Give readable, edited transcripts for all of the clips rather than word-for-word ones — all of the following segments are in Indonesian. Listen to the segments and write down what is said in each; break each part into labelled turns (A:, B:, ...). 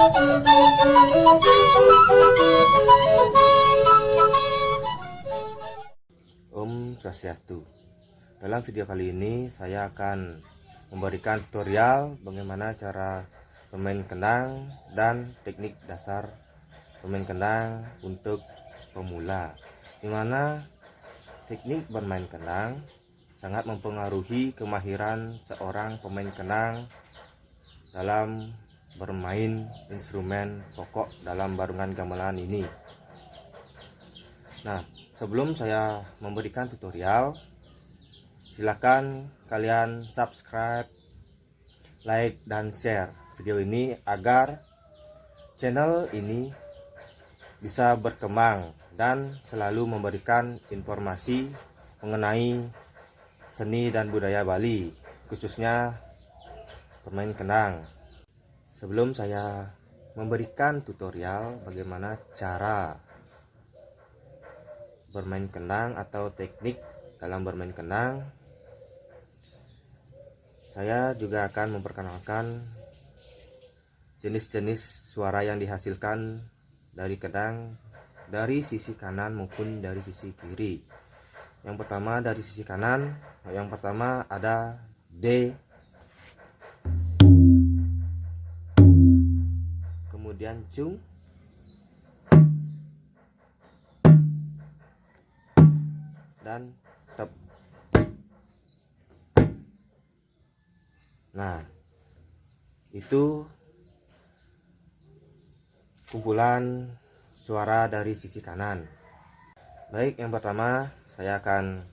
A: Om Swastiastu. Dalam video kali ini saya akan memberikan tutorial bagaimana cara bermain kendang dan teknik dasar bermain kendang untuk pemula, dimana teknik bermain kendang sangat mempengaruhi kemahiran seorang pemain kendang dalam bermain instrumen pokok dalam barungan gamelan ini. Nah, sebelum saya memberikan tutorial, silakan kalian subscribe, like, dan share video ini agar channel ini bisa berkembang dan selalu memberikan informasi mengenai seni dan budaya Bali, khususnya bermain kendang. Sebelum saya memberikan tutorial bagaimana cara bermain kendang atau teknik dalam bermain kendang, saya juga akan memperkenalkan jenis-jenis suara yang dihasilkan dari kendang dari sisi kanan maupun dari sisi kiri. Yang pertama dari sisi kanan, yang pertama ada D, kemudian cung, dan tep. Nah, itu kumpulan suara dari sisi kanan. Baik, yang pertama saya akan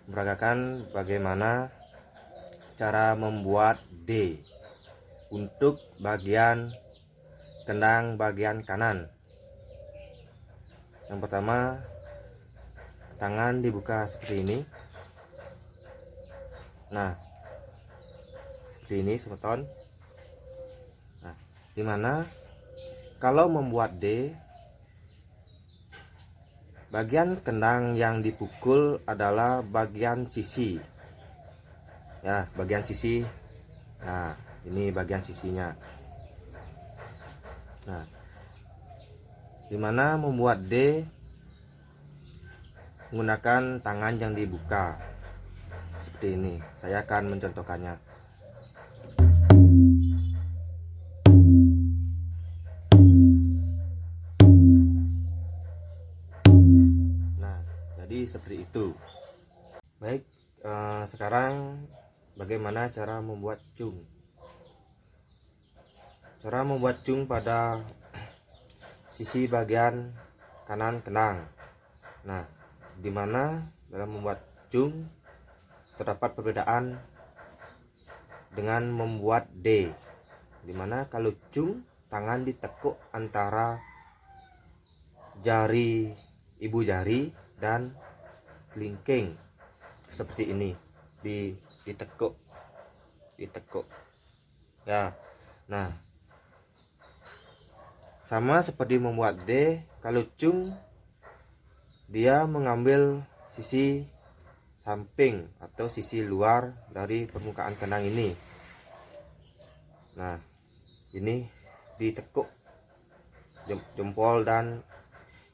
A: memperagakan bagaimana cara membuat D untuk bagian kendang bagian kanan. Yang pertama, tangan dibuka seperti ini. Nah, seperti ini semeton. Nah, dimana kalau membuat D, bagian kendang yang dipukul adalah bagian sisi. Ya, bagian sisi. Nah, ini bagian sisinya. Nah, dimana membuat D menggunakan tangan yang dibuka seperti ini. Saya akan mencontohkannya. Nah, jadi seperti itu. Baik, sekarang bagaimana cara membuat cung? Cara membuat cung pada sisi bagian kanan kendang. Nah, dimana dalam membuat cung terdapat perbedaan dengan membuat D, dimana kalau cung tangan ditekuk antara jari ibu jari dan kelingking seperti ini, ditekuk ya. Nah, sama seperti membuat D, kalau cung dia mengambil sisi samping atau sisi luar dari permukaan kendang ini. Nah, ini ditekuk jempol dan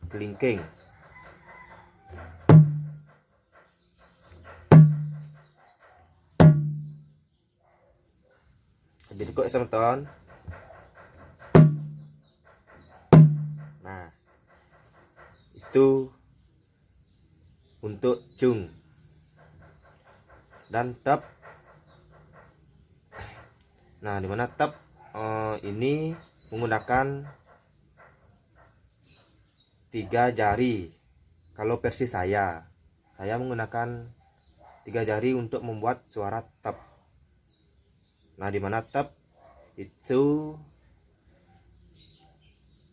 A: kelingking. Ditekuk semeton. Nah, itu untuk cung. Dan tep. Nah, dimana tep ini menggunakan 3 jari. Kalau versi saya menggunakan 3 jari untuk membuat suara tep. Nah, dimana tep itu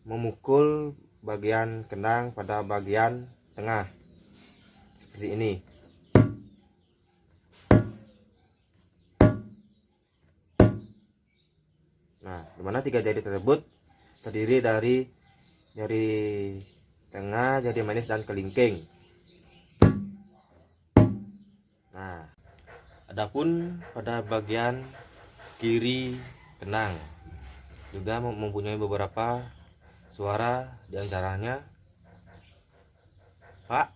A: memukul bagian kendang pada bagian tengah seperti ini. Nah, dimana 3 jari tersebut terdiri dari jari tengah, jari manis, dan kelingking. Nah, adapun pada bagian kiri kendang, juga mempunyai beberapa suara, diantaranya Pak,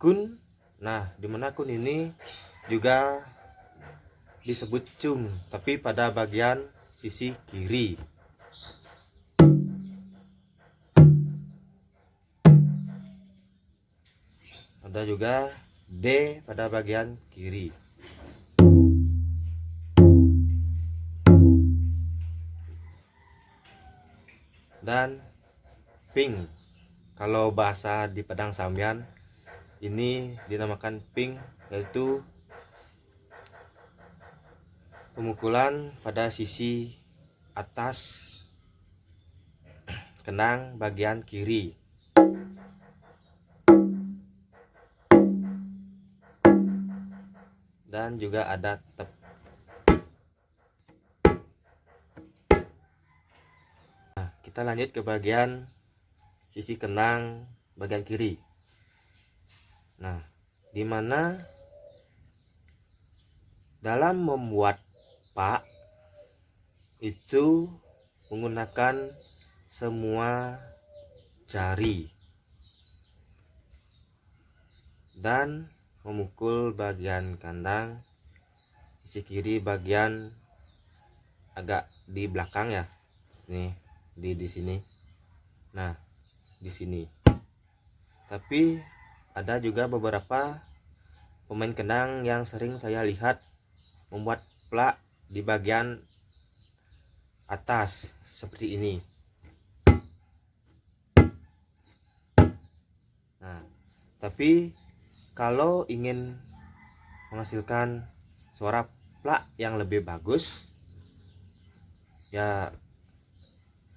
A: kun. Nah, dimana kun ini juga disebut cung, tapi pada bagian sisi kiri. Ada juga D pada bagian kiri. Dan ping. Kalau bahasa di Padang Sambian ini dinamakan ping, yaitu pemukulan pada sisi atas kendang bagian kiri. Dan juga ada tep. Nah, kita lanjut ke bagian sisi kendang bagian kiri. Nah, dimana dalam membuat pak itu menggunakan semua jari dan memukul bagian kandang sisi kiri bagian agak di belakang ya, nih di sini. Nah, di sini. Tapi ada juga beberapa pemain kendang yang sering saya lihat membuat plak di bagian atas seperti ini. Nah, tapi kalau ingin menghasilkan suara plak yang lebih bagus, ya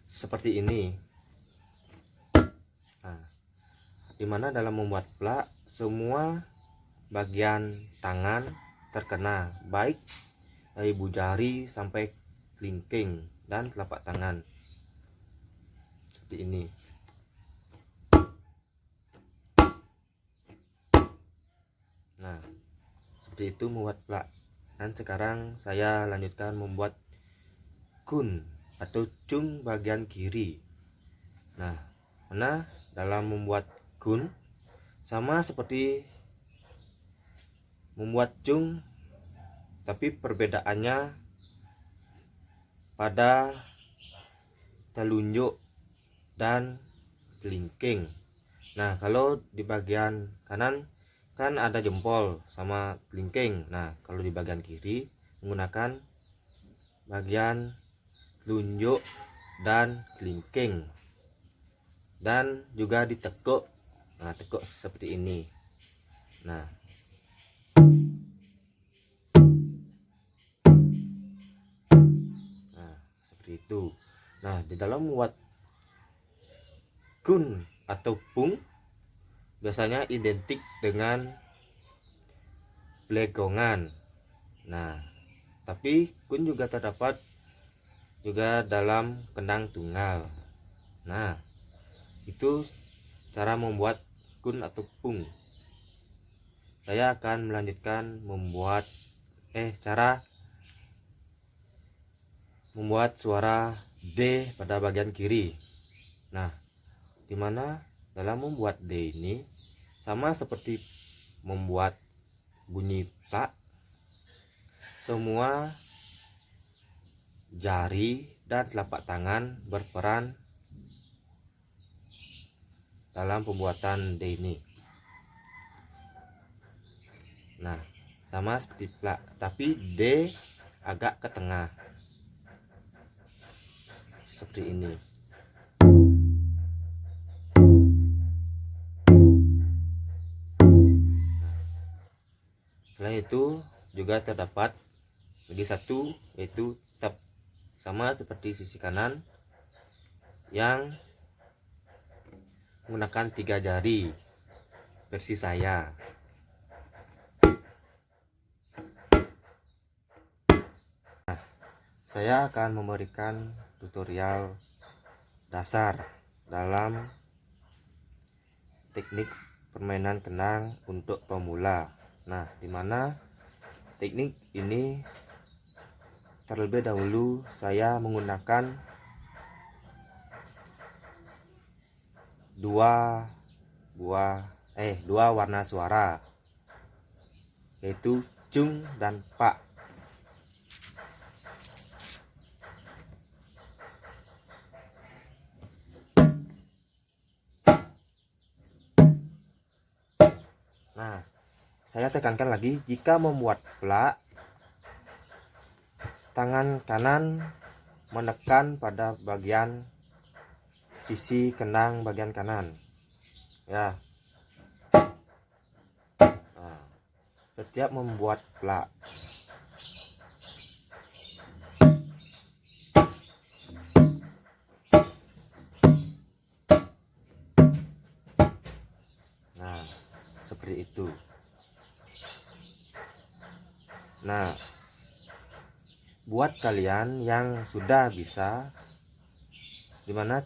A: seperti ini. Nah, dimana dalam membuat plak semua bagian tangan terkena, baik dari ibu jari sampai kelingking dan telapak tangan, seperti ini. Nah, seperti itu membuat plak. Dan sekarang saya lanjutkan membuat kun atau cung bagian kiri. Nah, mana dalam membuat kun sama seperti membuat cung, tapi perbedaannya pada telunjuk dan kelingking. Nah, kalau di bagian kanan kan ada jempol sama kelingking. Nah, kalau di bagian kiri menggunakan bagian telunjuk dan kelingking, dan juga ditekuk. Nah, tekuk seperti ini. Nah, seperti itu. Nah, di dalam membuat kun atau pung biasanya identik dengan blegongan. Nah, tapi kun juga terdapat juga dalam kendang tunggal. Nah, itu cara membuat kun atau pung. Saya akan melanjutkan membuat cara membuat suara D pada bagian kiri. Nah, dimana dalam membuat D ini sama seperti membuat bunyi plak, semua jari dan telapak tangan berperan dalam pembuatan D ini. Nah, sama seperti plak, tapi D agak ke tengah seperti ini. Selain itu juga terdapat lagi satu, yaitu tep, sama seperti sisi kanan yang menggunakan 3 jari versi saya. Nah, saya akan memberikan tutorial dasar dalam teknik permainan kendang untuk pemula. Nah, dimana teknik ini terlebih dahulu saya menggunakan dua warna suara, yaitu cung dan pak. Nah, saya tekankan lagi, jika membuat plak, tangan kanan menekan pada bagian sisi kenang bagian kanan, ya. Nah, setiap membuat plak. Nah, seperti itu. Nah, buat kalian yang sudah bisa, dimana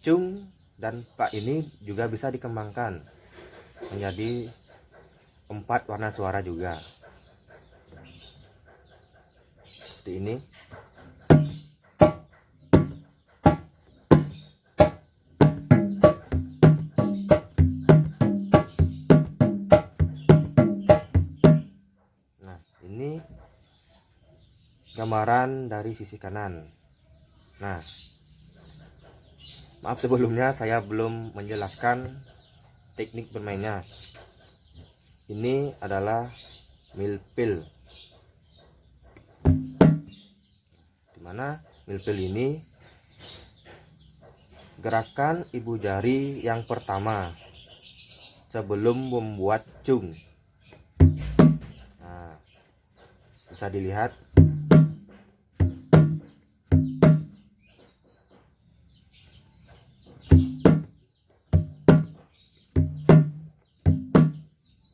A: cung dan pak ini juga bisa dikembangkan menjadi 4 warna suara juga, seperti ini. Nah, ini gambaran dari sisi kanan. Nah, maaf sebelumnya saya belum menjelaskan teknik bermainnya. Ini adalah milpil, dimana milpil ini gerakan ibu jari yang pertama sebelum membuat cung. Nah, bisa dilihat.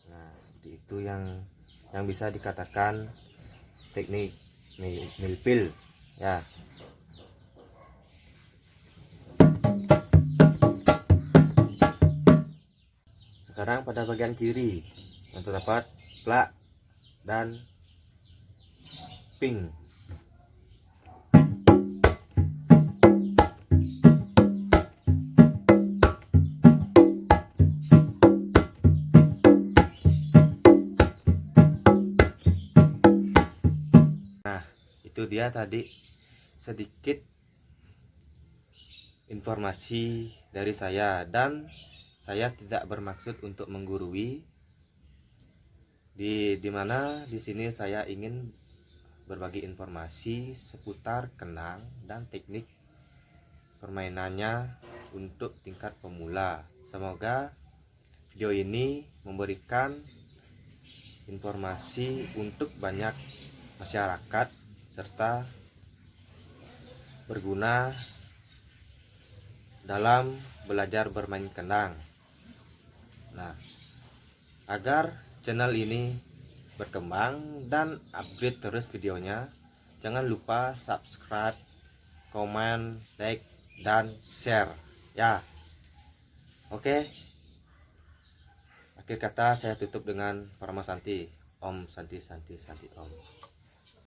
A: Nah, seperti itu yang bisa dikatakan teknik milpil, ya. Sekarang pada bagian kiri yang terdapat plak dan ping. Nah, itu dia tadi sedikit informasi dari saya, dan saya tidak bermaksud untuk menggurui. Dimana di sini saya ingin berbagi informasi seputar kenang dan teknik permainannya untuk tingkat pemula. Semoga video ini memberikan informasi untuk banyak masyarakat serta berguna dalam belajar bermain kenang. Nah, agar channel ini berkembang dan upgrade terus videonya, jangan lupa subscribe, komen, like, dan share, ya. Oke, akhir kata saya tutup dengan Parama Santi. Om Santi Santi Santi Om.